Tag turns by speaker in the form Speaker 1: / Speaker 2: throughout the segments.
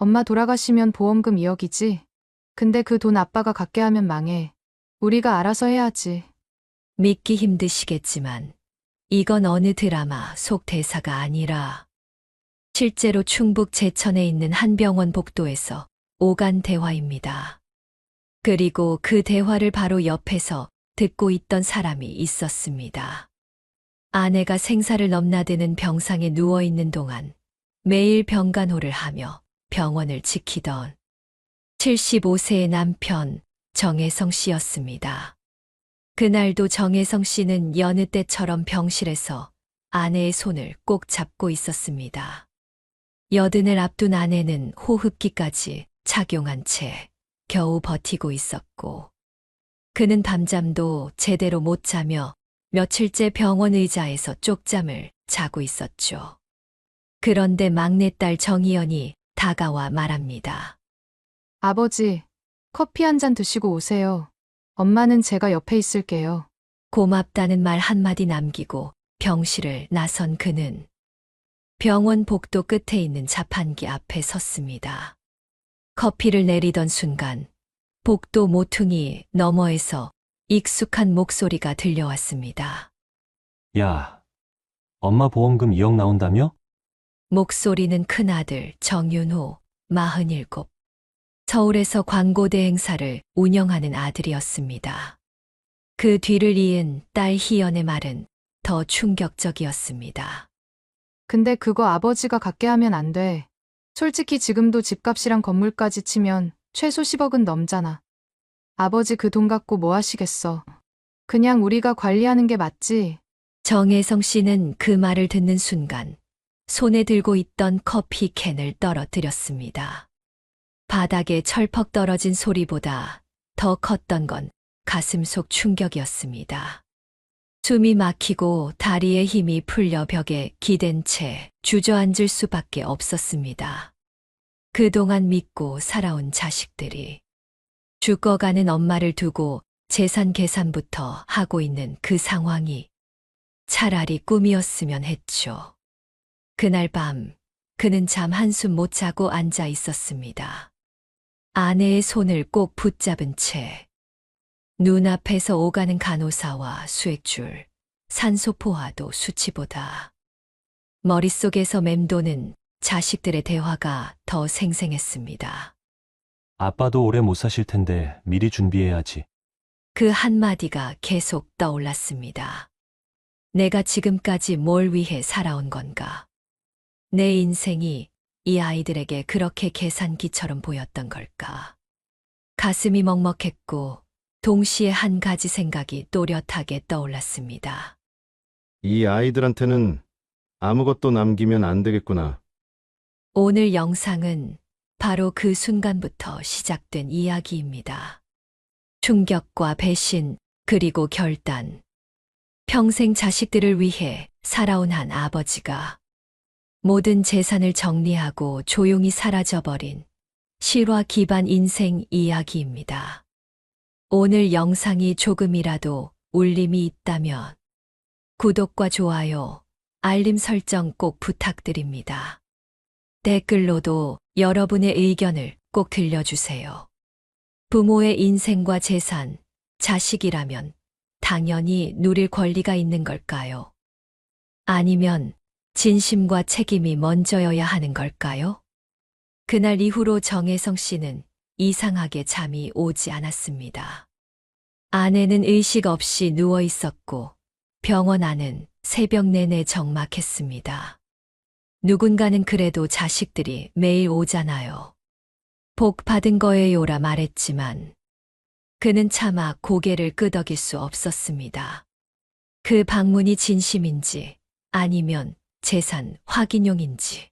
Speaker 1: 엄마 돌아가시면 보험금 2억이지? 근데 그 돈 아빠가 갖게 하면 망해. 우리가 알아서 해야지.
Speaker 2: 믿기 힘드시겠지만 이건 어느 드라마 속 대사가 아니라 실제로 충북 제천에 있는 한 병원 복도에서 오간 대화입니다. 그리고 그 대화를 바로 옆에서 듣고 있던 사람이 있었습니다. 아내가 생사를 넘나드는 병상에 누워있는 동안 매일 병간호를 하며 병원을 지키던 75세의 남편 정혜성 씨였습니다. 그날도 정혜성 씨는 여느 때처럼 병실에서 아내의 손을 꼭 잡고 있었습니다. 여든을 앞둔 아내는 호흡기까지 착용한 채 겨우 버티고 있었고, 그는 밤잠도 제대로 못 자며 며칠째 병원 의자에서 쪽잠을 자고 있었죠. 그런데 막내딸 정희연이 다가와 말합니다.
Speaker 1: 아버지, 커피 한 잔 드시고 오세요. 엄마는 제가 옆에 있을게요.
Speaker 2: 고맙다는 말 한마디 남기고 병실을 나선 그는 병원 복도 끝에 있는 자판기 앞에 섰습니다. 커피를 내리던 순간 복도 모퉁이 너머에서 익숙한 목소리가 들려왔습니다.
Speaker 3: 야, 엄마 보험금 2억 나온다며?
Speaker 2: 목소리는 큰아들 정윤호, 47. 서울에서 광고대 행사를 운영하는 아들이었습니다. 그 뒤를 이은 딸 희연의 말은 더 충격적이었습니다.
Speaker 1: 근데 그거 아버지가 갖게 하면 안 돼. 솔직히 지금도 집값이랑 건물까지 치면 최소 10억은 넘잖아. 아버지 그 돈 갖고 뭐 하시겠어. 그냥 우리가 관리하는 게 맞지.
Speaker 2: 정혜성 씨는 그 말을 듣는 순간 손에 들고 있던 커피 캔을 떨어뜨렸습니다. 바닥에 철퍽 떨어진 소리보다 더 컸던 건 가슴 속 충격이었습니다. 숨이 막히고 다리에 힘이 풀려 벽에 기댄 채 주저앉을 수밖에 없었습니다. 그동안 믿고 살아온 자식들이 죽어가는 엄마를 두고 재산 계산부터 하고 있는 그 상황이 차라리 꿈이었으면 했죠. 그날 밤 그는 잠 한숨 못 자고 앉아 있었습니다. 아내의 손을 꼭 붙잡은 채 눈앞에서 오가는 간호사와 수액줄, 산소포화도 수치보다 머릿속에서 맴도는 자식들의 대화가 더 생생했습니다.
Speaker 3: 아빠도 오래 못 사실 텐데 미리 준비해야지.
Speaker 2: 그 한마디가 계속 떠올랐습니다. 내가 지금까지 뭘 위해 살아온 건가? 내 인생이 이 아이들에게 그렇게 계산기처럼 보였던 걸까? 가슴이 먹먹했고 동시에 한 가지 생각이 또렷하게 떠올랐습니다.
Speaker 4: 이 아이들한테는 아무것도 남기면 안 되겠구나.
Speaker 2: 오늘 영상은 바로 그 순간부터 시작된 이야기입니다. 충격과 배신, 그리고 결단. 평생 자식들을 위해 살아온 한 아버지가 모든 재산을 정리하고 조용히 사라져버린 실화 기반 인생 이야기입니다. 오늘 영상이 조금이라도 울림이 있다면 구독과 좋아요, 알림 설정 꼭 부탁드립니다. 댓글로도 여러분의 의견을 꼭 들려주세요. 부모의 인생과 재산, 자식이라면 당연히 누릴 권리가 있는 걸까요? 아니면 진심과 책임이 먼저여야 하는 걸까요? 그날 이후로 정혜성 씨는 이상하게 잠이 오지 않았습니다. 아내는 의식 없이 누워 있었고 병원 안은 새벽 내내 적막했습니다. 누군가는 그래도 자식들이 매일 오잖아요. 복 받은 거예요라 말했지만 그는 차마 고개를 끄덕일 수 없었습니다. 그 방문이 진심인지 아니면 재산 확인용인지.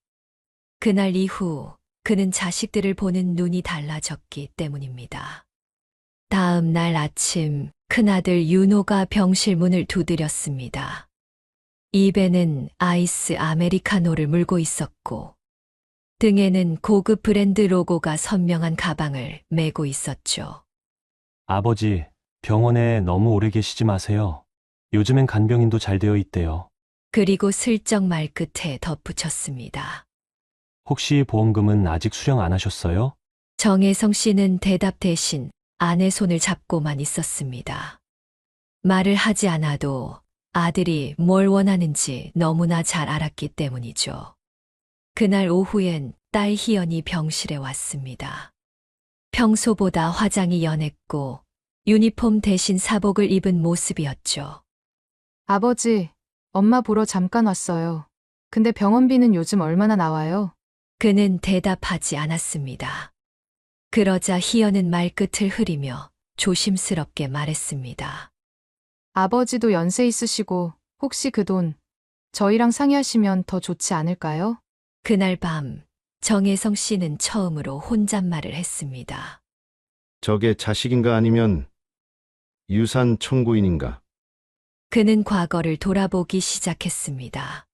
Speaker 2: 그날 이후 그는 자식들을 보는 눈이 달라졌기 때문입니다. 다음 날 아침 큰아들 윤호가 병실 문을 두드렸습니다. 입에는 아이스 아메리카노를 물고 있었고 등에는 고급 브랜드 로고가 선명한 가방을 메고 있었죠.
Speaker 3: 아버지, 병원에 너무 오래 계시지 마세요. 요즘엔 간병인도 잘 되어 있대요.
Speaker 2: 그리고 슬쩍 말끝에 덧붙였습니다.
Speaker 3: 혹시 보험금은 아직 수령 안 하셨어요?
Speaker 2: 정혜성 씨는 대답 대신 아내 손을 잡고만 있었습니다. 말을 하지 않아도 아들이 뭘 원하는지 너무나 잘 알았기 때문이죠. 그날 오후엔 딸 희연이 병실에 왔습니다. 평소보다 화장이 연했고 유니폼 대신 사복을 입은 모습이었죠.
Speaker 1: 아버지, 엄마 보러 잠깐 왔어요. 근데 병원비는 요즘 얼마나 나와요?
Speaker 2: 그는 대답하지 않았습니다. 그러자 희연은 말끝을 흐리며 조심스럽게 말했습니다.
Speaker 1: 아버지도 연세 있으시고 혹시 그 돈 저희랑 상의하시면 더 좋지 않을까요?
Speaker 2: 그날 밤 정혜성 씨는 처음으로 혼잣말을 했습니다.
Speaker 4: 저게 자식인가 아니면 유산 청구인인가?
Speaker 2: 그는 과거를 돌아보기 시작했습니다.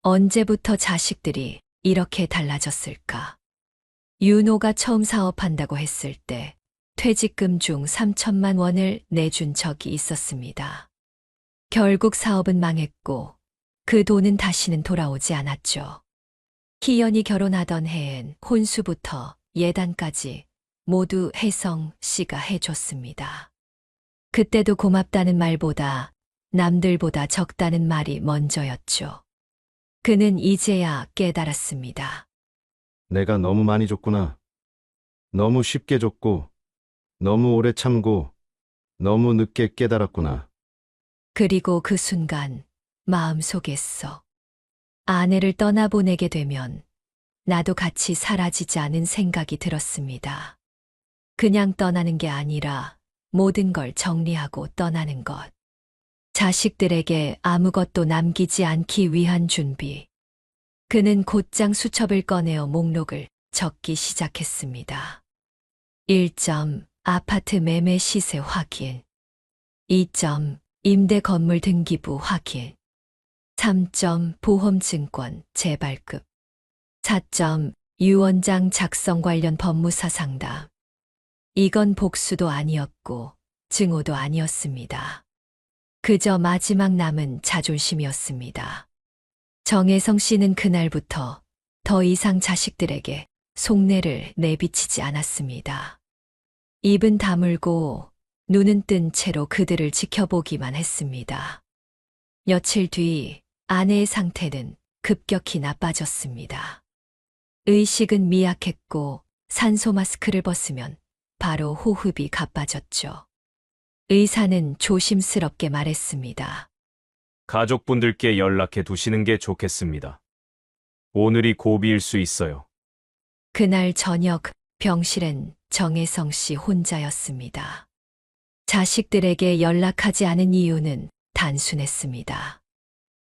Speaker 2: 언제부터 자식들이 이렇게 달라졌을까? 윤호가 처음 사업한다고 했을 때 퇴직금 중 3천만 원을 내준 적이 있었습니다. 결국 사업은 망했고 그 돈은 다시는 돌아오지 않았죠. 희연이 결혼하던 해엔 혼수부터 예단까지 모두 혜성 씨가 해줬습니다. 그때도 고맙다는 말보다 남들보다 적다는 말이 먼저였죠. 그는 이제야 깨달았습니다.
Speaker 4: 내가 너무 많이 줬구나. 너무 쉽게 줬고, 너무 오래 참고, 너무 늦게 깨달았구나.
Speaker 2: 그리고 그 순간 마음속에서 아내를 떠나보내게 되면 나도 같이 사라지지 않은 생각이 들었습니다. 그냥 떠나는 게 아니라 모든 걸 정리하고 떠나는 것. 자식들에게 아무것도 남기지 않기 위한 준비. 그는 곧장 수첩을 꺼내어 목록을 적기 시작했습니다. 1점 아파트 매매 시세 확인. 2점 임대 건물 등기부 확인. 3점 보험증권 재발급. 4점 유언장 작성 관련 법무사 상담. 이건 복수도 아니었고 증오도 아니었습니다. 그저 마지막 남은 자존심이었습니다. 정혜성 씨는 그날부터 더 이상 자식들에게 속내를 내비치지 않았습니다. 입은 다물고 눈은 뜬 채로 그들을 지켜보기만 했습니다. 며칠 뒤 아내의 상태는 급격히 나빠졌습니다. 의식은 미약했고 산소 마스크를 벗으면 바로 호흡이 가빠졌죠. 의사는 조심스럽게 말했습니다.
Speaker 5: 가족분들께 연락해 두시는 게 좋겠습니다. 오늘이 고비일 수 있어요.
Speaker 2: 그날 저녁 병실엔 정혜성 씨 혼자였습니다. 자식들에게 연락하지 않은 이유는 단순했습니다.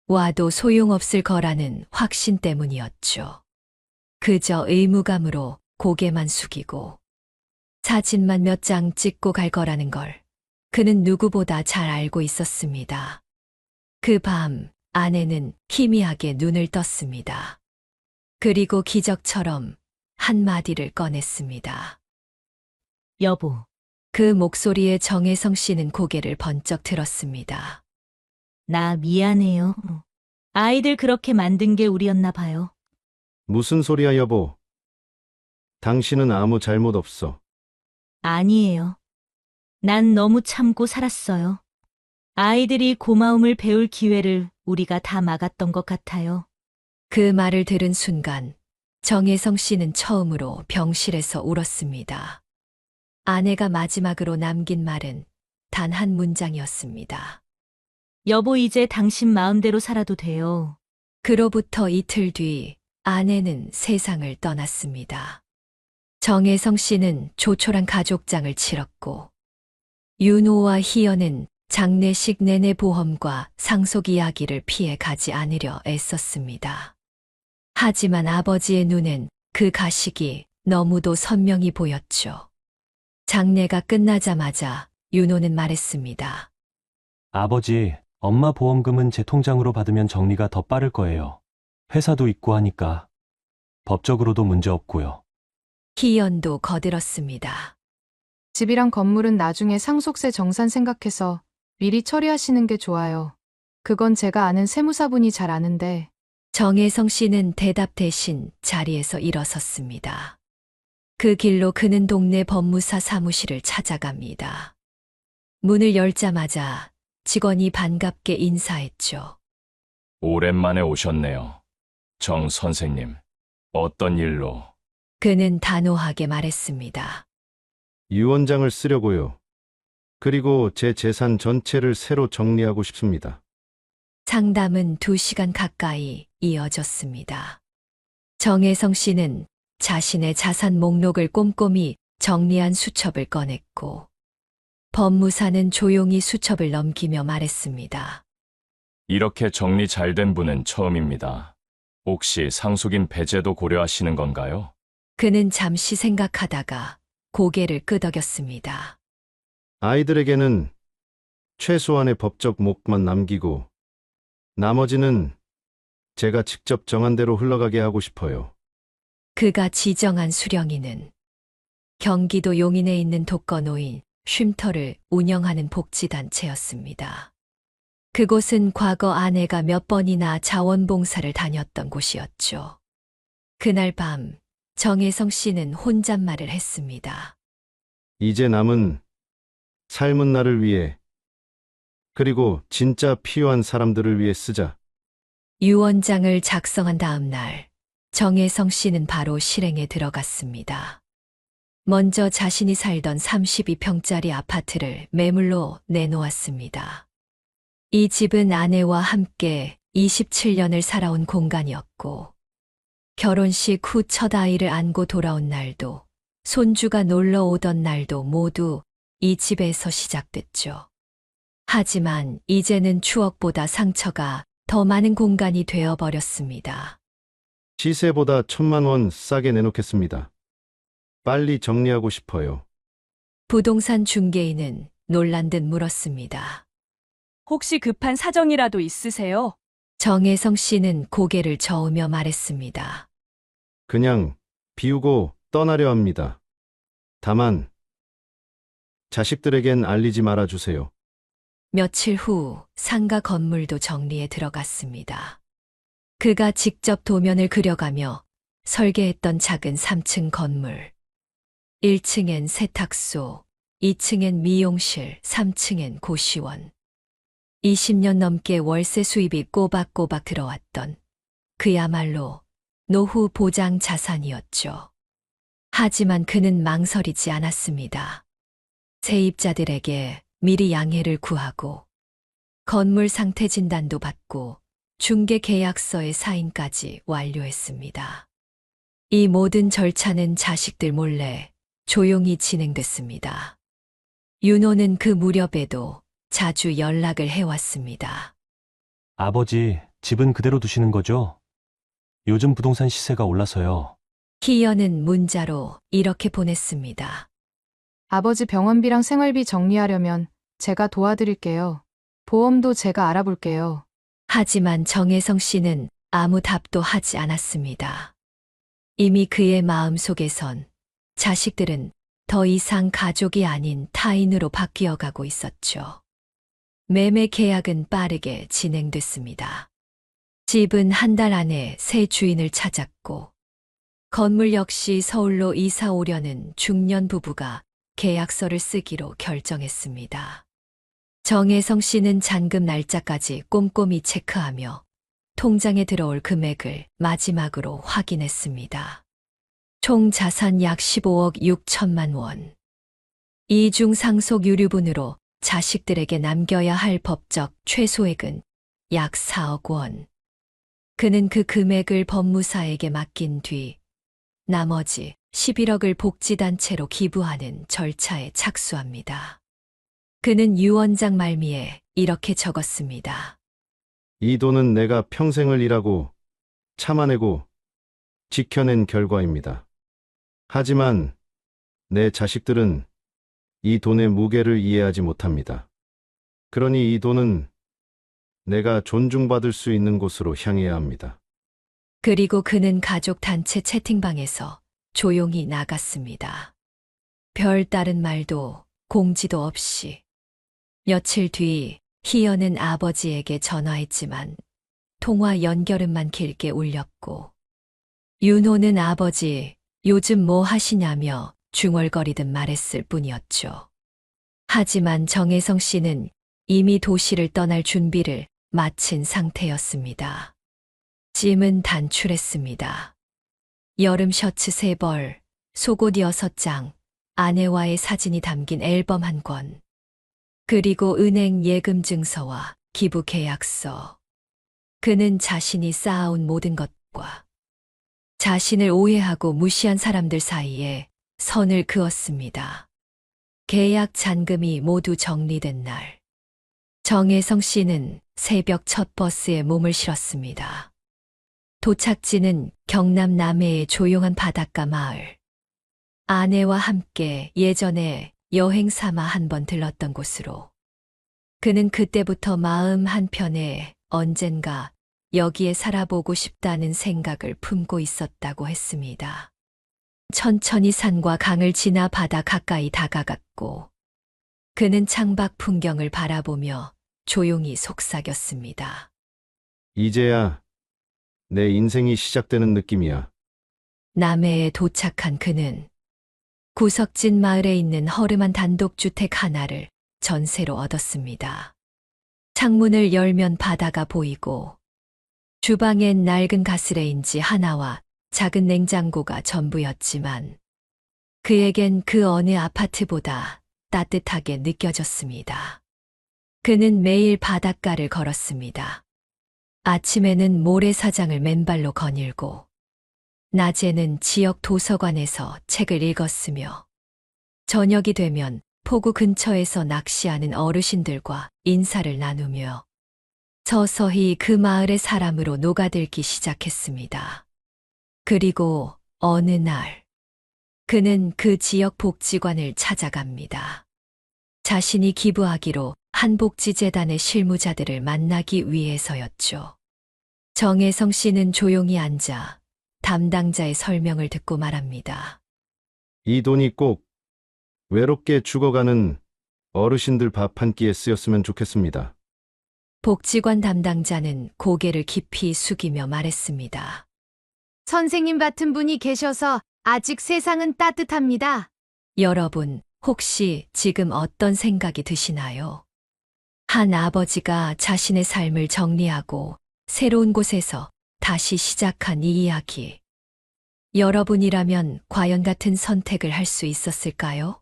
Speaker 2: 와도 소용없을 거라는 확신 때문이었죠. 그저 의무감으로 고개만 숙이고 사진만 몇 장 찍고 갈 거라는 걸 그는 누구보다 잘 알고 있었습니다. 그 밤 아내는 희미하게 눈을 떴습니다. 그리고 기적처럼 한마디를 꺼냈습니다.
Speaker 6: 여보,
Speaker 2: 그 목소리에 정혜성 씨는 고개를 번쩍 들었습니다.
Speaker 6: 나 미안해요. 아이들 그렇게 만든 게 우리였나 봐요.
Speaker 4: 무슨 소리야, 여보? 당신은 아무 잘못 없어.
Speaker 6: 아니에요. 난 너무 참고 살았어요. 아이들이 고마움을 배울 기회를 우리가 다 막았던 것 같아요.
Speaker 2: 그 말을 들은 순간 정혜성 씨는 처음으로 병실에서 울었습니다. 아내가 마지막으로 남긴 말은 단 한 문장이었습니다.
Speaker 6: 여보, 이제 당신 마음대로 살아도 돼요.
Speaker 2: 그로부터 이틀 뒤 아내는 세상을 떠났습니다. 정혜성 씨는 조촐한 가족장을 치렀고 윤호와 희연은 장례식 내내 보험과 상속 이야기를 피해 가지 않으려 애썼습니다. 하지만 아버지의 눈엔 그 가식이 너무도 선명히 보였죠. 장례가 끝나자마자 윤호는 말했습니다.
Speaker 3: 아버지, 엄마 보험금은 제 통장으로 받으면 정리가 더 빠를 거예요. 회사도 있고 하니까. 법적으로도 문제 없고요.
Speaker 2: 희연도 거들었습니다.
Speaker 1: 집이랑 건물은 나중에 상속세 정산 생각해서 미리 처리하시는 게 좋아요. 그건 제가 아는 세무사분이 잘 아는데
Speaker 2: 정혜성 씨는 대답 대신 자리에서 일어섰습니다. 그 길로 그는 동네 법무사 사무실을 찾아갑니다. 문을 열자마자 직원이 반갑게 인사했죠.
Speaker 7: 오랜만에 오셨네요. 정 선생님, 어떤 일로?
Speaker 2: 그는 단호하게 말했습니다.
Speaker 4: 유언장을 쓰려고요. 그리고 제 재산 전체를 새로 정리하고 싶습니다.
Speaker 2: 상담은 2시간 가까이 이어졌습니다. 정혜성 씨는 자신의 자산 목록을 꼼꼼히 정리한 수첩을 꺼냈고, 법무사는 조용히 수첩을 넘기며 말했습니다.
Speaker 7: 이렇게 정리 잘 된 분은 처음입니다. 혹시 상속인 배제도 고려하시는 건가요?
Speaker 2: 그는 잠시 생각하다가 고개를 끄덕였습니다.
Speaker 4: 아이들에게는 최소한의 법적 몫만 남기고 나머지는 제가 직접 정한 대로 흘러가게 하고 싶어요.
Speaker 2: 그가 지정한 수령이는 경기도 용인에 있는 독거노인 쉼터를 운영하는 복지단체였습니다. 그곳은 과거 아내가 몇 번이나 자원봉사를 다녔던 곳이었죠. 그날 밤 정혜성 씨는 혼잣말을 했습니다.
Speaker 4: 이제 남은 삶은 나를 위해 그리고 진짜 필요한 사람들을 위해 쓰자.
Speaker 2: 유언장을 작성한 다음 날 정혜성 씨는 바로 실행에 들어갔습니다. 먼저 자신이 살던 32평짜리 아파트를 매물로 내놓았습니다. 이 집은 아내와 함께 27년을 살아온 공간이었고, 결혼식 후 첫 아이를 안고 돌아온 날도, 손주가 놀러 오던 날도 모두 이 집에서 시작됐죠. 하지만 이제는 추억보다 상처가 더 많은 공간이 되어버렸습니다.
Speaker 4: 시세보다 1,000만 원 싸게 내놓겠습니다. 빨리 정리하고 싶어요.
Speaker 2: 부동산 중개인은 놀란 듯 물었습니다.
Speaker 8: 혹시 급한 사정이라도 있으세요?
Speaker 2: 정혜성 씨는 고개를 저으며 말했습니다.
Speaker 4: 그냥 비우고 떠나려 합니다. 다만 자식들에겐 알리지 말아주세요.
Speaker 2: 며칠 후 상가 건물도 정리에 들어갔습니다. 그가 직접 도면을 그려가며 설계했던 작은 3층 건물. 1층엔 세탁소, 2층엔 미용실, 3층엔 고시원. 20년 넘게 월세 수입이 꼬박꼬박 들어왔던 그야말로 노후 보장 자산이었죠. 하지만 그는 망설이지 않았습니다. 세입자들에게 미리 양해를 구하고 건물 상태 진단도 받고 중개 계약서의 사인까지 완료했습니다. 이 모든 절차는 자식들 몰래 조용히 진행됐습니다. 윤호는 그 무렵에도 자주 연락을 해왔습니다.
Speaker 3: 아버지, 집은 그대로 두시는 거죠? 요즘 부동산 시세가 올라서요.
Speaker 2: 희연은 문자로 이렇게 보냈습니다.
Speaker 1: 아버지 병원비랑 생활비 정리하려면 제가 도와드릴게요. 보험도 제가 알아볼게요.
Speaker 2: 하지만 정혜성 씨는 아무 답도 하지 않았습니다. 이미 그의 마음속에선 자식들은 더 이상 가족이 아닌 타인으로 바뀌어가고 있었죠. 매매 계약은 빠르게 진행됐습니다. 집은 한 달 안에 새 주인을 찾았고, 건물 역시 서울로 이사 오려는 중년 부부가 계약서를 쓰기로 결정했습니다. 정혜성 씨는 잔금 날짜까지 꼼꼼히 체크하며 통장에 들어올 금액을 마지막으로 확인했습니다. 총 자산 약 15억 6천만 원. 이중 상속 유류분으로 자식들에게 남겨야 할 법적 최소액은 약 4억 원. 그는 그 금액을 법무사에게 맡긴 뒤 나머지 11억을 복지단체로 기부하는 절차에 착수합니다. 그는 유언장 말미에 이렇게 적었습니다.
Speaker 4: 이 돈은 내가 평생을 일하고 참아내고 지켜낸 결과입니다. 하지만 내 자식들은 이 돈의 무게를 이해하지 못합니다. 그러니 이 돈은 내가 존중받을 수 있는 곳으로 향해야 합니다.
Speaker 2: 그리고 그는 가족 단체 채팅방에서 조용히 나갔습니다. 별다른 말도 공지도 없이. 며칠 뒤 희연은 아버지에게 전화했지만 통화 연결음만 길게 울렸고 윤호는 아버지 요즘 뭐 하시냐며 중얼거리듯 말했을 뿐이었죠. 하지만 정혜성 씨는 이미 도시를 떠날 준비를 마친 상태였습니다. 짐은 단출했습니다. 여름 셔츠 3벌, 속옷 6장, 아내와의 사진이 담긴 앨범 1권, 그리고 은행 예금 증서와 기부 계약서. 그는 자신이 쌓아온 모든 것과 자신을 오해하고 무시한 사람들 사이에 선을 그었습니다. 계약 잔금이 모두 정리된 날, 정혜성 씨는 새벽 첫 버스에 몸을 실었습니다. 도착지는 경남 남해의 조용한 바닷가 마을. 아내와 함께 예전에 여행 삼아 한 번 들렀던 곳으로. 그는 그때부터 마음 한편에 언젠가 여기에 살아보고 싶다는 생각을 품고 있었다고 했습니다. 천천히 산과 강을 지나 바다 가까이 다가갔고 그는 창밖 풍경을 바라보며 조용히 속삭였습니다.
Speaker 4: 이제야 내 인생이 시작되는 느낌이야.
Speaker 2: 남해에 도착한 그는 구석진 마을에 있는 허름한 단독주택 하나를 전세로 얻었습니다. 창문을 열면 바다가 보이고 주방엔 낡은 가스레인지 하나와 작은 냉장고가 전부였지만 그에겐 그 어느 아파트보다 따뜻하게 느껴졌습니다. 그는 매일 바닷가를 걸었습니다. 아침에는 모래사장을 맨발로 거닐고 낮에는 지역 도서관에서 책을 읽었으며 저녁이 되면 포구 근처에서 낚시하는 어르신들과 인사를 나누며 서서히 그 마을의 사람으로 녹아들기 시작했습니다. 그리고 어느 날 그는 그 지역 복지관을 찾아갑니다. 자신이 기부하기로 한 복지재단의 실무자들을 만나기 위해서였죠. 정혜성 씨는 조용히 앉아 담당자의 설명을 듣고 말합니다.
Speaker 4: 이 돈이 꼭 외롭게 죽어가는 어르신들 밥 한 끼에 쓰였으면 좋겠습니다.
Speaker 2: 복지관 담당자는 고개를 깊이 숙이며 말했습니다.
Speaker 1: 선생님 같은 분이 계셔서 아직 세상은 따뜻합니다.
Speaker 2: 여러분, 혹시 지금 어떤 생각이 드시나요? 한 아버지가 자신의 삶을 정리하고 새로운 곳에서 다시 시작한 이 이야기. 여러분이라면 과연 같은 선택을 할 수 있었을까요?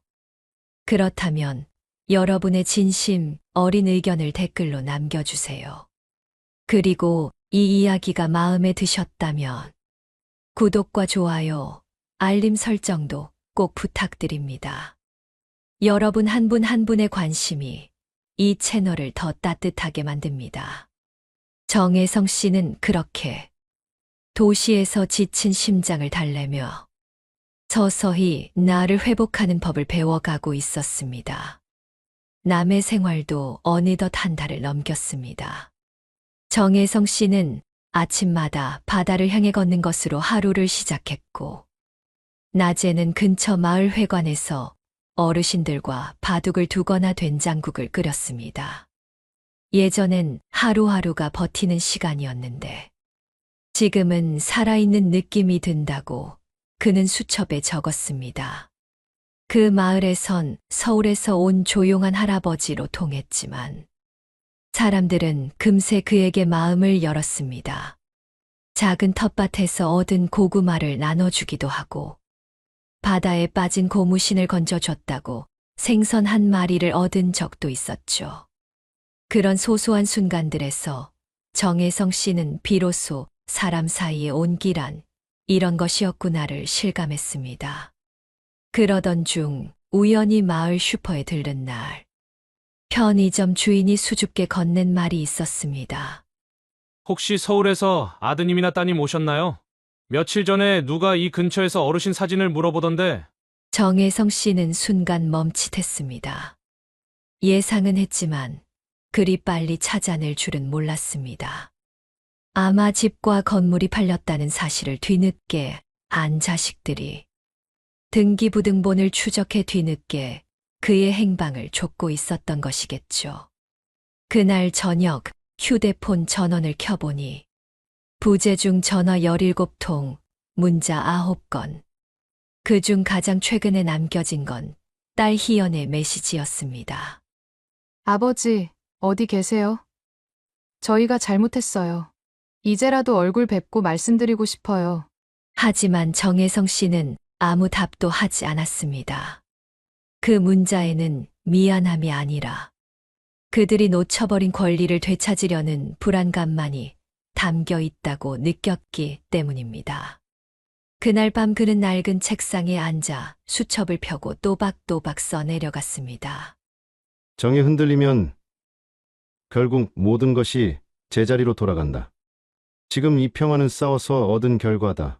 Speaker 2: 그렇다면 여러분의 진심 어린 의견을 댓글로 남겨주세요. 그리고 이 이야기가 마음에 드셨다면 구독과 좋아요, 알림 설정도 꼭 부탁드립니다. 여러분 한 분 한 분의 관심이 이 채널을 더 따뜻하게 만듭니다. 정혜성 씨는 그렇게 도시에서 지친 심장을 달래며 서서히 나를 회복하는 법을 배워가고 있었습니다. 남의 생활도 어느덧 한 달을 넘겼습니다. 정혜성 씨는 아침마다 바다를 향해 걷는 것으로 하루를 시작했고, 낮에는 근처 마을 회관에서 어르신들과 바둑을 두거나 된장국을 끓였습니다. 예전엔 하루하루가 버티는 시간이었는데, 지금은 살아있는 느낌이 든다고 그는 수첩에 적었습니다. 그 마을에선 서울에서 온 조용한 할아버지로 통했지만 사람들은 금세 그에게 마음을 열었습니다. 작은 텃밭에서 얻은 고구마를 나눠주기도 하고 바다에 빠진 고무신을 건져줬다고 생선 한 마리를 얻은 적도 있었죠. 그런 소소한 순간들에서 정혜성 씨는 비로소 사람 사이의 온기란 이런 것이었구나를 실감했습니다. 그러던 중 우연히 마을 슈퍼에 들른 날, 편의점 주인이 수줍게 건넨 말이 있었습니다.
Speaker 5: 혹시 서울에서 아드님이나 따님 오셨나요? 며칠 전에 누가 이 근처에서 어르신 사진을 물어보던데.
Speaker 2: 정혜성 씨는 순간 멈칫했습니다. 예상은 했지만 그리 빨리 찾아낼 줄은 몰랐습니다. 아마 집과 건물이 팔렸다는 사실을 뒤늦게 안 자식들이 등기부등본을 추적해 뒤늦게 그의 행방을 쫓고 있었던 것이겠죠. 그날 저녁 휴대폰 전원을 켜보니 부재중 전화 17통, 문자 9건. 그중 가장 최근에 남겨진 건 딸 희연의 메시지였습니다.
Speaker 1: 아버지, 어디 계세요? 저희가 잘못했어요. 이제라도 얼굴 뵙고 말씀드리고 싶어요.
Speaker 2: 하지만 정혜성 씨는 아무 답도 하지 않았습니다. 그 문자에는 미안함이 아니라 그들이 놓쳐버린 권리를 되찾으려는 불안감만이 담겨 있다고 느꼈기 때문입니다. 그날 밤 그는 낡은 책상에 앉아 수첩을 펴고 또박또박 써내려갔습니다.
Speaker 4: 정이 흔들리면 결국 모든 것이 제자리로 돌아간다. 지금 이 평화는 싸워서 얻은 결과다.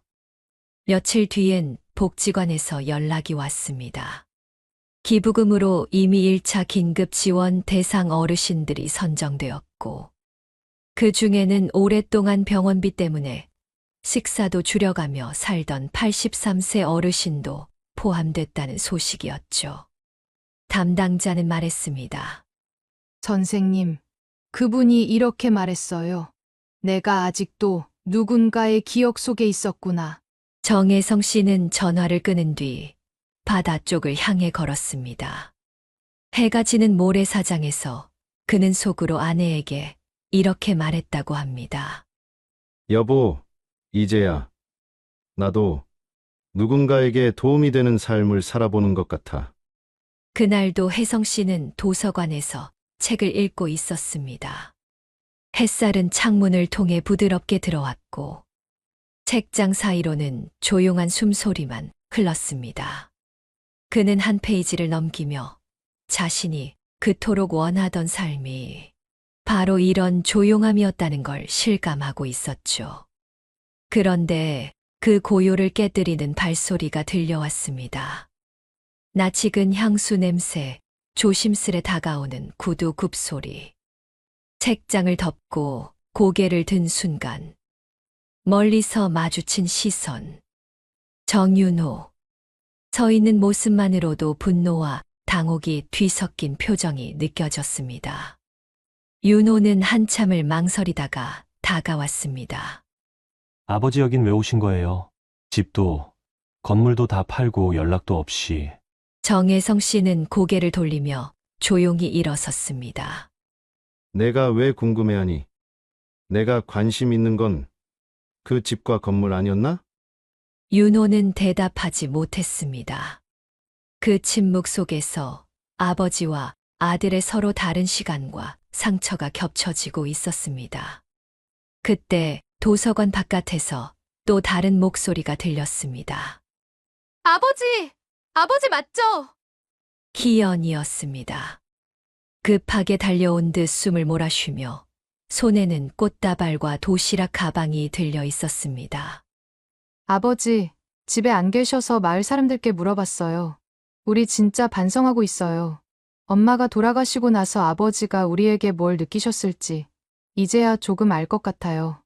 Speaker 2: 며칠 뒤엔 복지관에서 연락이 왔습니다. 기부금으로 이미 1차 긴급 지원 대상 어르신들이 선정되었고, 그 중에는 오랫동안 병원비 때문에 식사도 줄여가며 살던 83세 어르신도 포함됐다는 소식이었죠. 담당자는 말했습니다.
Speaker 1: 선생님, 그분이 이렇게 말했어요. 내가 아직도 누군가의 기억 속에 있었구나.
Speaker 2: 정혜성 씨는 전화를 끊은 뒤 바다 쪽을 향해 걸었습니다. 해가 지는 모래사장에서 그는 속으로 아내에게 이렇게 말했다고 합니다.
Speaker 4: 여보, 이제야 나도 누군가에게 도움이 되는 삶을 살아보는 것 같아.
Speaker 2: 그날도 혜성 씨는 도서관에서 책을 읽고 있었습니다. 햇살은 창문을 통해 부드럽게 들어왔고 책장 사이로는 조용한 숨소리만 흘렀습니다. 그는 한 페이지를 넘기며 자신이 그토록 원하던 삶이 바로 이런 조용함이었다는 걸 실감하고 있었죠. 그런데 그 고요를 깨뜨리는 발소리가 들려왔습니다. 낯익은 향수 냄새, 조심스레 다가오는 구두 굽소리. 책장을 덮고 고개를 든 순간 멀리서 마주친 시선. 정윤호. 서 있는 모습만으로도 분노와 당혹이 뒤섞인 표정이 느껴졌습니다. 윤호는 한참을 망설이다가 다가왔습니다.
Speaker 3: 아버지 여긴 왜 오신 거예요? 집도, 건물도 다 팔고 연락도 없이.
Speaker 2: 정혜성 씨는 고개를 돌리며 조용히 일어섰습니다.
Speaker 4: 내가 왜 궁금해하니? 내가 관심 있는 건 그 집과 건물 아니었나?
Speaker 2: 윤호는 대답하지 못했습니다. 그 침묵 속에서 아버지와 아들의 서로 다른 시간과 상처가 겹쳐지고 있었습니다. 그때 도서관 바깥에서 또 다른 목소리가 들렸습니다.
Speaker 1: 아버지! 아버지 맞죠?
Speaker 2: 희연이었습니다. 급하게 달려온 듯 숨을 몰아쉬며 손에는 꽃다발과 도시락 가방이 들려 있었습니다.
Speaker 1: 아버지, 집에 안 계셔서 마을 사람들께 물어봤어요. 우리 진짜 반성하고 있어요. 엄마가 돌아가시고 나서 아버지가 우리에게 뭘 느끼셨을지 이제야 조금 알 것 같아요.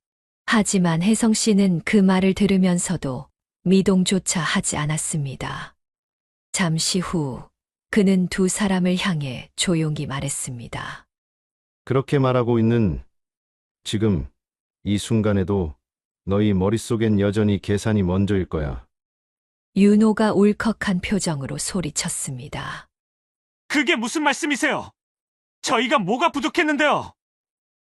Speaker 2: 하지만 혜성 씨는 그 말을 들으면서도 미동조차 하지 않았습니다. 잠시 후 그는 두 사람을 향해 조용히 말했습니다.
Speaker 4: 그렇게 말하고 있는 지금 이 순간에도 너희 머릿속엔 여전히 계산이 먼저일 거야.
Speaker 2: 윤호가 울컥한 표정으로 소리쳤습니다.
Speaker 5: 그게 무슨 말씀이세요? 저희가 뭐가 부족했는데요?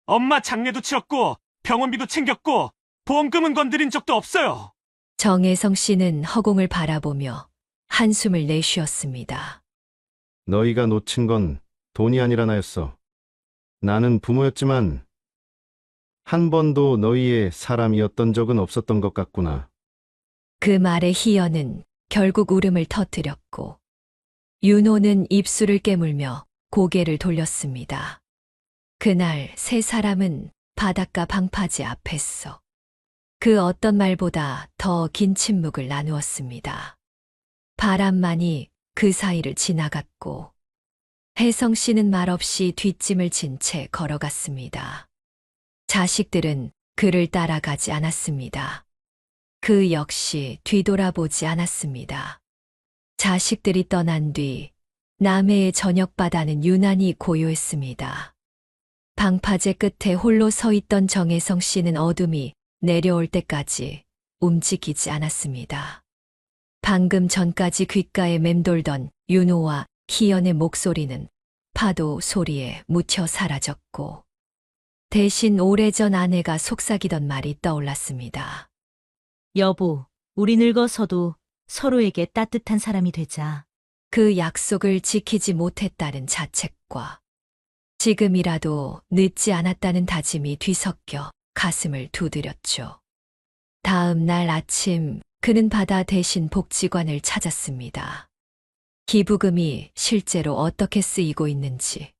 Speaker 5: 엄마 장례도 치렀고 병원비도 챙겼고 보험금은 건드린 적도 없어요.
Speaker 2: 정혜성 씨는 허공을 바라보며 한숨을 내쉬었습니다.
Speaker 4: 너희가 놓친 건 돈이 아니라 나였어. 나는 부모였지만 한 번도 너희의 사람이었던 적은 없었던 것 같구나.
Speaker 2: 그 말에 희연은 결국 울음을 터뜨렸고 윤호는 입술을 깨물며 고개를 돌렸습니다. 그날 세 사람은 바닷가 방파제 앞에서 그 어떤 말보다 더 긴 침묵을 나누었습니다. 바람만이 그 사이를 지나갔고 혜성 씨는 말없이 뒷짐을 진 채 걸어갔습니다. 자식들은 그를 따라가지 않았습니다. 그 역시 뒤돌아보지 않았습니다. 자식들이 떠난 뒤 남해의 저녁바다는 유난히 고요했습니다. 방파제 끝에 홀로 서 있던 정혜성 씨는 어둠이 내려올 때까지 움직이지 않았습니다. 방금 전까지 귓가에 맴돌던 윤호와 희연의 목소리는 파도 소리에 묻혀 사라졌고, 대신 오래전 아내가 속삭이던 말이 떠올랐습니다.
Speaker 6: 여보, 우리 늙어서도 서로에게 따뜻한 사람이 되자.
Speaker 2: 그 약속을 지키지 못했다는 자책과 지금이라도 늦지 않았다는 다짐이 뒤섞여 가슴을 두드렸죠. 다음 날 아침 그는 바다 대신 복지관을 찾았습니다. 기부금이 실제로 어떻게 쓰이고 있는지,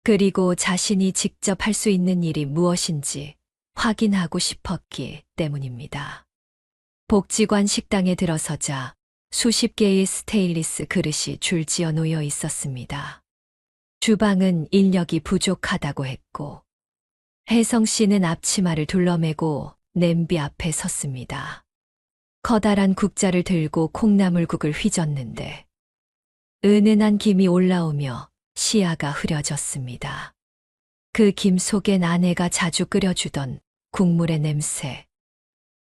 Speaker 2: 그리고 자신이 직접 할 수 있는 일이 무엇인지 확인하고 싶었기 때문입니다. 복지관 식당에 들어서자 수십 개의 스테인리스 그릇이 줄지어 놓여 있었습니다. 주방은 인력이 부족하다고 했고, 혜성 씨는 앞치마를 둘러매고 냄비 앞에 섰습니다. 커다란 국자를 들고 콩나물국을 휘젓는데 은은한 김이 올라오며 시야가 흐려졌습니다. 그 김 속엔 아내가 자주 끓여주던 국물의 냄새,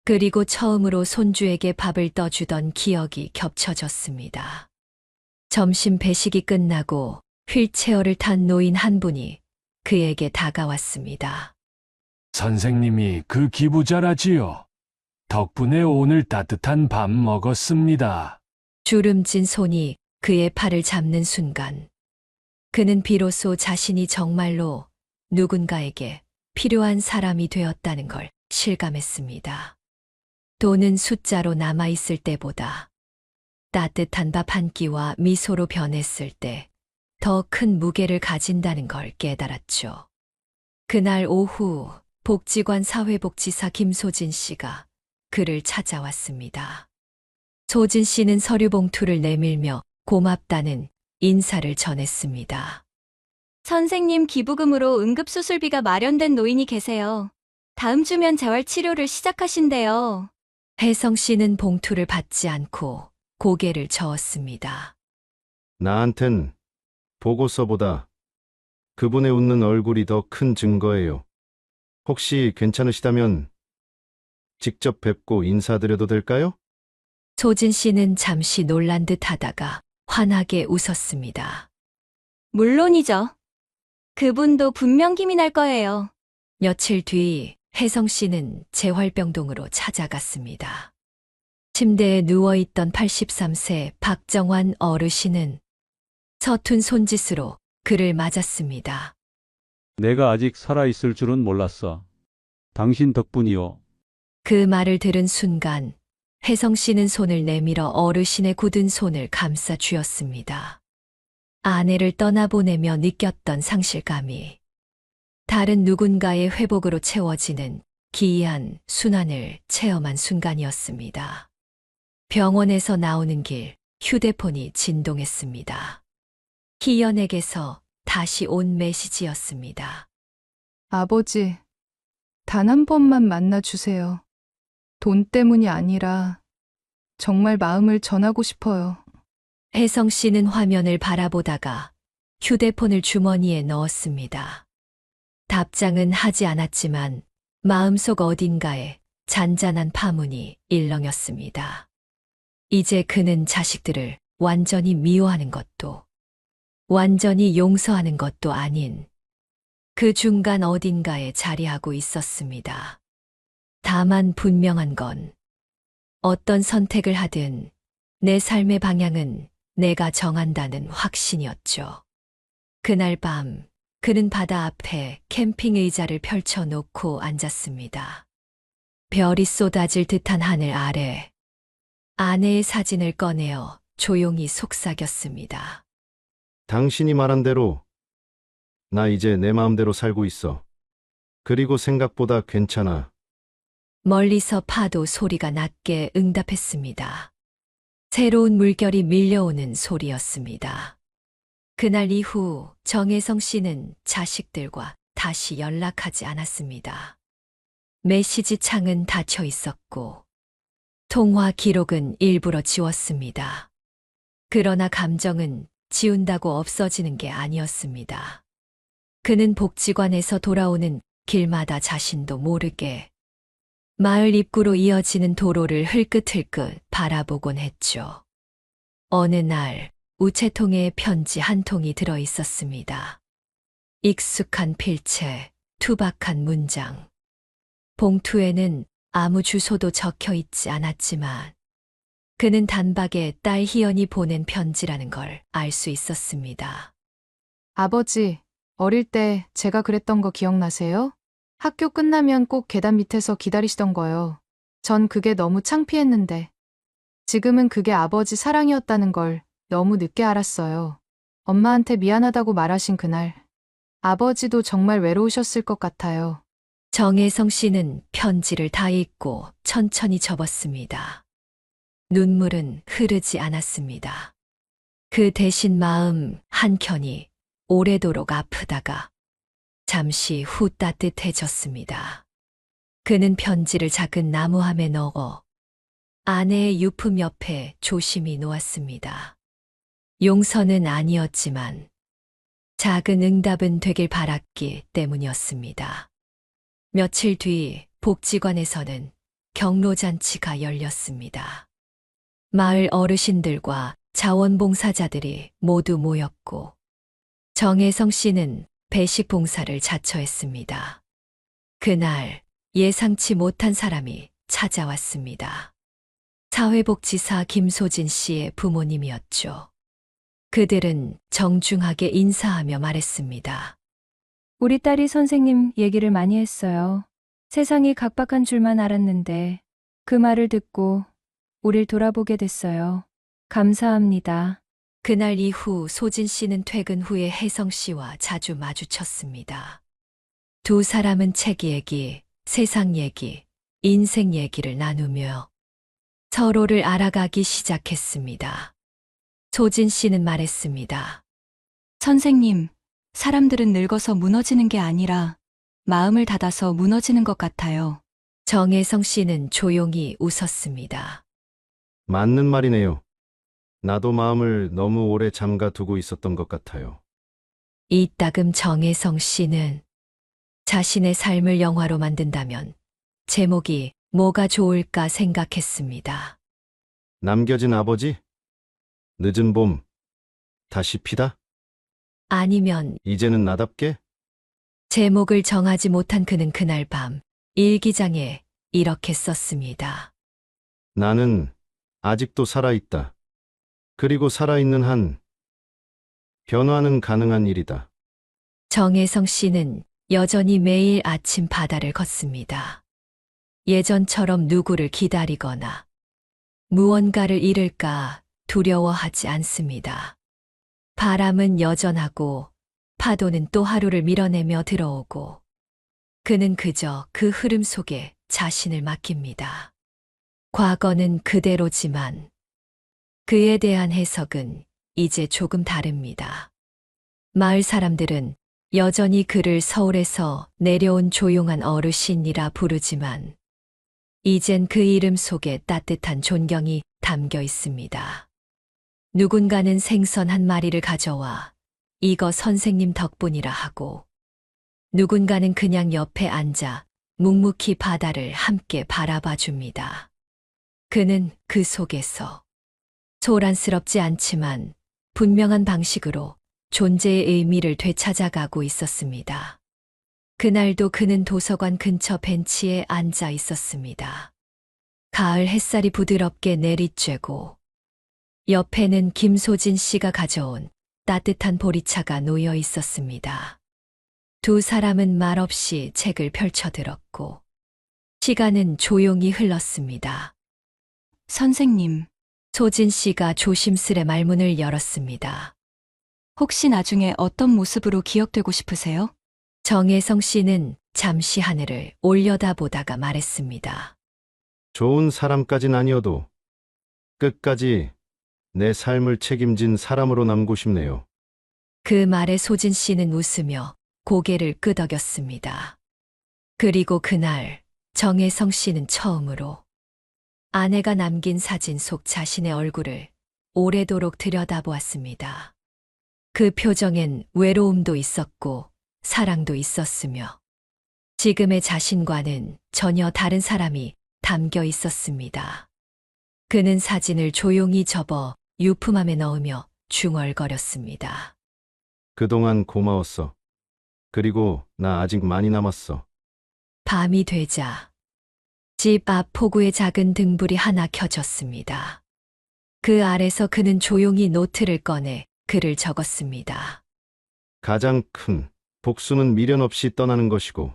Speaker 2: 그리고 처음으로 손주에게 밥을 떠주던 기억이 겹쳐졌습니다. 점심 배식이 끝나고 휠체어를 탄 노인 한 분이 그에게 다가왔습니다.
Speaker 9: 선생님이 그 기부 잘하지요. 덕분에 오늘 따뜻한 밥 먹었습니다.
Speaker 2: 주름진 손이 그의 팔을 잡는 순간, 그는 비로소 자신이 정말로 누군가에게 필요한 사람이 되었다는 걸 실감했습니다. 돈은 숫자로 남아있을 때보다 따뜻한 밥 한 끼와 미소로 변했을 때 더 큰 무게를 가진다는 걸 깨달았죠. 그날 오후 복지관 사회복지사 김소진 씨가 그를 찾아왔습니다. 소진 씨는 서류 봉투를 내밀며 고맙다는 인사를 전했습니다.
Speaker 10: 선생님 기부금으로 응급수술비가 마련된 노인이 계세요. 다음 주면 재활치료를 시작하신대요.
Speaker 2: 혜성 씨는 봉투를 받지 않고 고개를 저었습니다.
Speaker 4: 나한텐 보고서보다 그분의 웃는 얼굴이 더 큰 증거예요. 혹시 괜찮으시다면 직접 뵙고 인사드려도 될까요?
Speaker 2: 소진 씨는 잠시 놀란 듯 하다가 환하게 웃었습니다.
Speaker 10: 물론이죠. 그분도 분명 힘이 날 거예요.
Speaker 2: 며칠 뒤 혜성 씨는 재활병동으로 찾아갔습니다. 침대에 누워있던 83세 박정환 어르신은 서툰 손짓으로 그를 맞았습니다.
Speaker 11: 내가 아직 살아있을 줄은 몰랐어. 당신 덕분이요.
Speaker 2: 그 말을 들은 순간 혜성 씨는 손을 내밀어 어르신의 굳은 손을 감싸 쥐었습니다. 아내를 떠나보내며 느꼈던 상실감이 다른 누군가의 회복으로 채워지는 기이한 순환을 체험한 순간이었습니다. 병원에서 나오는 길 휴대폰이 진동했습니다. 희연에게서 다시 온 메시지였습니다.
Speaker 1: 아버지, 단 한 번만 만나주세요. 돈 때문이 아니라 정말 마음을 전하고 싶어요.
Speaker 2: 혜성 씨는 화면을 바라보다가 휴대폰을 주머니에 넣었습니다. 답장은 하지 않았지만 마음속 어딘가에 잔잔한 파문이 일렁였습니다. 이제 그는 자식들을 완전히 미워하는 것도 완전히 용서하는 것도 아닌 그 중간 어딘가에 자리하고 있었습니다. 다만 분명한 건 어떤 선택을 하든 내 삶의 방향은 내가 정한다는 확신이었죠. 그날 밤 그는 바다 앞에 캠핑 의자를 펼쳐놓고 앉았습니다. 별이 쏟아질 듯한 하늘 아래 아내의 사진을 꺼내어 조용히 속삭였습니다.
Speaker 4: 당신이 말한 대로 나 이제 내 마음대로 살고 있어. 그리고 생각보다 괜찮아.
Speaker 2: 멀리서 파도 소리가 낮게 응답했습니다. 새로운 물결이 밀려오는 소리였습니다. 그날 이후 정혜성 씨는 자식들과 다시 연락하지 않았습니다. 메시지 창은 닫혀 있었고 통화 기록은 일부러 지웠습니다. 그러나 감정은 지운다고 없어지는 게 아니었습니다. 그는 복지관에서 돌아오는 길마다 자신도 모르게 마을 입구로 이어지는 도로를 흘끗흘끗 바라보곤 했죠. 어느 날 우체통에 편지 한 통이 들어 있었습니다. 익숙한 필체, 투박한 문장. 봉투에는 아무 주소도 적혀 있지 않았지만 그는 단박에 딸 희연이 보낸 편지라는 걸 알 수 있었습니다.
Speaker 1: 아버지, 어릴 때 제가 그랬던 거 기억나세요? 학교 끝나면 꼭 계단 밑에서 기다리시던 거요. 전 그게 너무 창피했는데. 지금은 그게 아버지 사랑이었다는 걸 너무 늦게 알았어요. 엄마한테 미안하다고 말하신 그날. 아버지도 정말 외로우셨을 것 같아요.
Speaker 2: 정혜성 씨는 편지를 다 읽고 천천히 접었습니다. 눈물은 흐르지 않았습니다. 그 대신 마음 한켠이 오래도록 아프다가 잠시 후 따뜻해졌습니다. 그는 편지를 작은 나무함에 넣어 아내의 유품 옆에 조심히 놓았습니다. 용서는 아니었지만 작은 응답은 되길 바랐기 때문이었습니다. 며칠 뒤 복지관에서는 경로잔치가 열렸습니다. 마을 어르신들과 자원봉사자들이 모두 모였고 정혜성 씨는 배식 봉사를 자처했습니다. 그날 예상치 못한 사람이 찾아왔습니다. 사회복지사 김소진 씨의 부모님이었죠. 그들은 정중하게 인사하며 말했습니다.
Speaker 12: 우리 딸이 선생님 얘기를 많이 했어요. 세상이 각박한 줄만 알았는데 그 말을 듣고 우릴 돌아보게 됐어요. 감사합니다.
Speaker 2: 그날 이후 소진 씨는 퇴근 후에 혜성 씨와 자주 마주쳤습니다. 두 사람은 책 얘기, 세상 얘기, 인생 얘기를 나누며 서로를 알아가기 시작했습니다. 소진 씨는 말했습니다.
Speaker 10: 선생님, 사람들은 늙어서 무너지는 게 아니라 마음을 닫아서 무너지는 것 같아요.
Speaker 2: 정혜성 씨는 조용히 웃었습니다.
Speaker 4: 맞는 말이네요. 나도 마음을 너무 오래 잠가 두고 있었던 것 같아요.
Speaker 2: 이따금 정혜성 씨는 자신의 삶을 영화로 만든다면 제목이 뭐가 좋을까 생각했습니다.
Speaker 4: 남겨진 아버지? 늦은 봄, 다시 피다?
Speaker 2: 아니면
Speaker 4: 이제는 나답게?
Speaker 2: 제목을 정하지 못한 그는 그날 밤 일기장에 이렇게 썼습니다.
Speaker 4: 나는 아직도 살아있다. 그리고 살아있는 한 변화는 가능한 일이다.
Speaker 2: 정혜성 씨는 여전히 매일 아침 바다를 걷습니다. 예전처럼 누구를 기다리거나 무언가를 잃을까 두려워하지 않습니다. 바람은 여전하고 파도는 또 하루를 밀어내며 들어오고 그는 그저 그 흐름 속에 자신을 맡깁니다. 과거는 그대로지만 그에 대한 해석은 이제 조금 다릅니다. 마을 사람들은 여전히 그를 서울에서 내려온 조용한 어르신이라 부르지만 이젠 그 이름 속에 따뜻한 존경이 담겨 있습니다. 누군가는 생선 한 마리를 가져와 이거 선생님 덕분이라 하고 누군가는 그냥 옆에 앉아 묵묵히 바다를 함께 바라봐 줍니다. 그는 그 속에서 소란스럽지 않지만 분명한 방식으로 존재의 의미를 되찾아가고 있었습니다. 그날도 그는 도서관 근처 벤치에 앉아 있었습니다. 가을 햇살이 부드럽게 내리쬐고 옆에는 김소진 씨가 가져온 따뜻한 보리차가 놓여 있었습니다. 두 사람은 말없이 책을 펼쳐들었고 시간은 조용히 흘렀습니다.
Speaker 10: 선생님,
Speaker 2: 소진 씨가 조심스레 말문을 열었습니다.
Speaker 10: 혹시 나중에 어떤 모습으로 기억되고 싶으세요?
Speaker 2: 정혜성 씨는 잠시 하늘을 올려다보다가 말했습니다.
Speaker 4: 좋은 사람까진 아니어도 끝까지 내 삶을 책임진 사람으로 남고 싶네요.
Speaker 2: 그 말에 소진 씨는 웃으며 고개를 끄덕였습니다. 그리고 그날 정혜성 씨는 처음으로 아내가 남긴 사진 속 자신의 얼굴을 오래도록 들여다보았습니다. 그 표정엔 외로움도 있었고 사랑도 있었으며 지금의 자신과는 전혀 다른 사람이 담겨 있었습니다. 그는 사진을 조용히 접어 유품함에 넣으며 중얼거렸습니다.
Speaker 4: 그동안 고마웠어. 그리고 나 아직 많이 남았어.
Speaker 2: 밤이 되자 집 앞 포구에 작은 등불이 하나 켜졌습니다. 그 아래서 그는 조용히 노트를 꺼내 글을 적었습니다.
Speaker 4: 가장 큰 복수는 미련 없이 떠나는 것이고,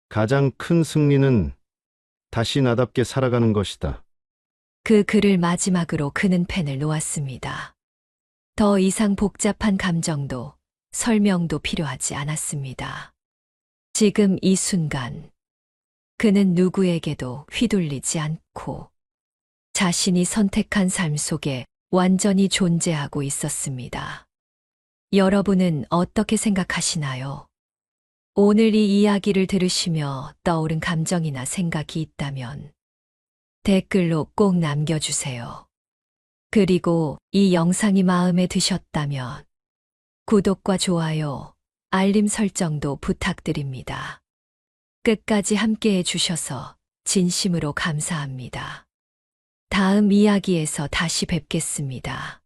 Speaker 4: 가장 큰 승리는 다시 나답게 살아가는 것이다.
Speaker 2: 그 글을 마지막으로 그는 펜을 놓았습니다. 더 이상 복잡한 감정도 설명도 필요하지 않았습니다. 지금 이 순간 그는 누구에게도 휘둘리지 않고 자신이 선택한 삶 속에 완전히 존재하고 있었습니다. 여러분은 어떻게 생각하시나요? 오늘 이 이야기를 들으시며 떠오른 감정이나 생각이 있다면 댓글로 꼭 남겨주세요. 그리고 이 영상이 마음에 드셨다면 구독과 좋아요, 알림 설정도 부탁드립니다. 끝까지 함께 해주셔서 진심으로 감사합니다. 다음 이야기에서 다시 뵙겠습니다.